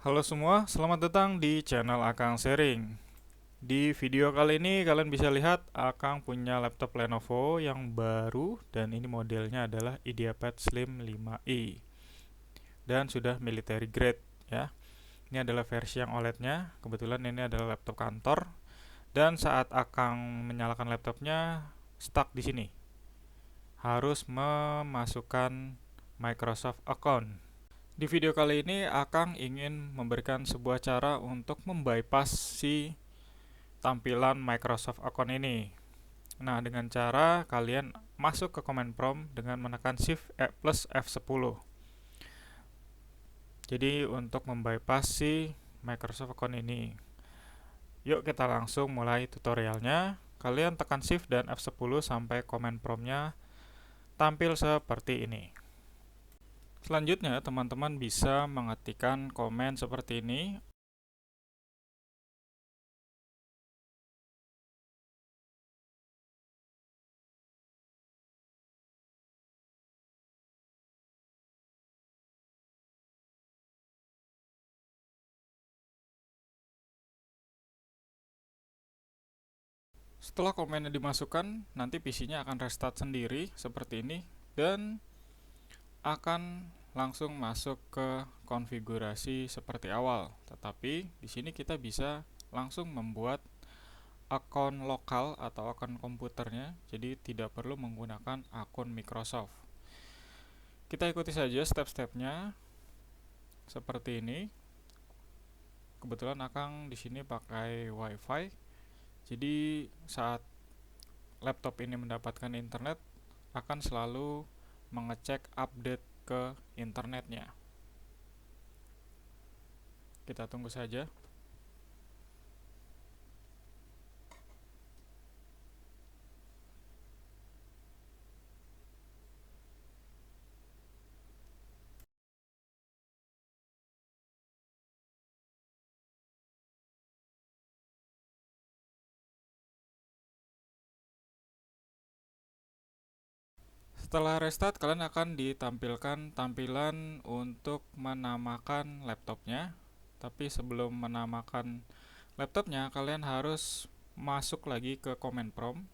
Halo semua, selamat datang di channel Akang Sharing. Di video kali ini kalian bisa lihat Akang punya laptop Lenovo yang baru dan ini modelnya adalah IdeaPad Slim 5i dan sudah military grade ya. Ini adalah versi yang OLED-nya. Kebetulan ini adalah laptop kantor dan saat Akang menyalakan laptopnya stuck di sini. Harus memasukkan Microsoft account. Di video kali ini Akang ingin memberikan sebuah cara untuk membypass si tampilan Microsoft account ini. Nah, dengan cara kalian masuk ke command prompt dengan menekan Shift plus F10. Jadi untuk membypass si Microsoft account ini. Yuk kita langsung mulai tutorialnya. Kalian tekan Shift dan F10 sampai command prompt-nya tampil seperti ini. Selanjutnya, teman-teman bisa mengetikkan komen seperti ini. Setelah komennya dimasukkan, nanti PC-nya akan restart sendiri seperti ini dan akan langsung masuk ke konfigurasi seperti awal. Tetapi di sini kita bisa langsung membuat akun lokal atau akun komputernya, jadi tidak perlu menggunakan akun Microsoft. Kita ikuti saja step-stepnya seperti ini. Kebetulan Akang di sini pakai WiFi. Jadi saat laptop ini mendapatkan internet akan selalu mengecek update ke internetnya. Kita tunggu saja. Setelah restart, kalian akan ditampilkan tampilan untuk menamakan laptopnya. Tapi sebelum menamakan laptopnya, kalian harus masuk lagi ke command prompt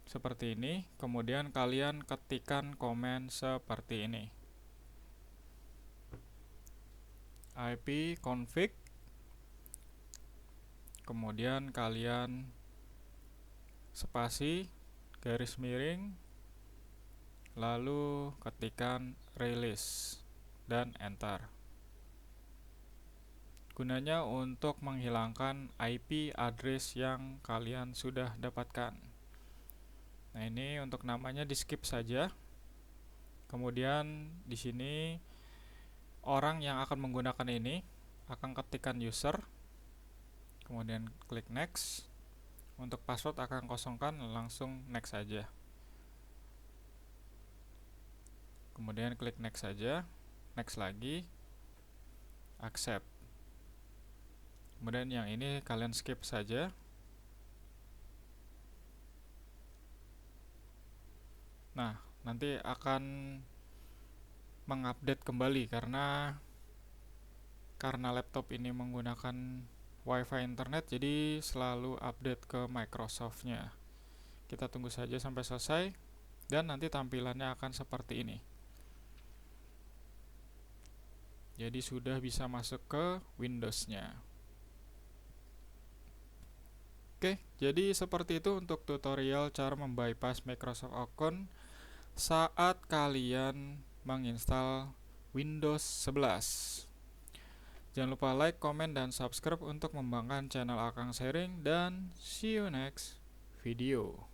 seperti ini. Kemudian kalian ketikkan komen seperti ini. ipconfig. Kemudian kalian spasi, garis miring, lalu ketikkan release dan enter. Gunanya untuk menghilangkan IP address yang kalian sudah dapatkan. Nah, ini untuk namanya di skip saja. Kemudian di sini orang yang akan menggunakan ini akan ketikkan user. Kemudian klik next. Untuk password akan kosongkan, langsung next saja. Kemudian klik next saja, next lagi, accept. Kemudian yang ini kalian skip saja. Nah, nanti akan mengupdate kembali karena laptop ini menggunakan WiFi internet, jadi selalu update ke Microsoft-nya. Kita tunggu saja sampai selesai dan nanti tampilannya akan seperti ini. Jadi sudah bisa masuk ke Windows-nya. Oke, jadi seperti itu untuk tutorial cara membypass Microsoft account saat kalian menginstal Windows 11. Jangan lupa like, komen, dan subscribe untuk mengembangkan channel Akang Sharing, dan see you next video.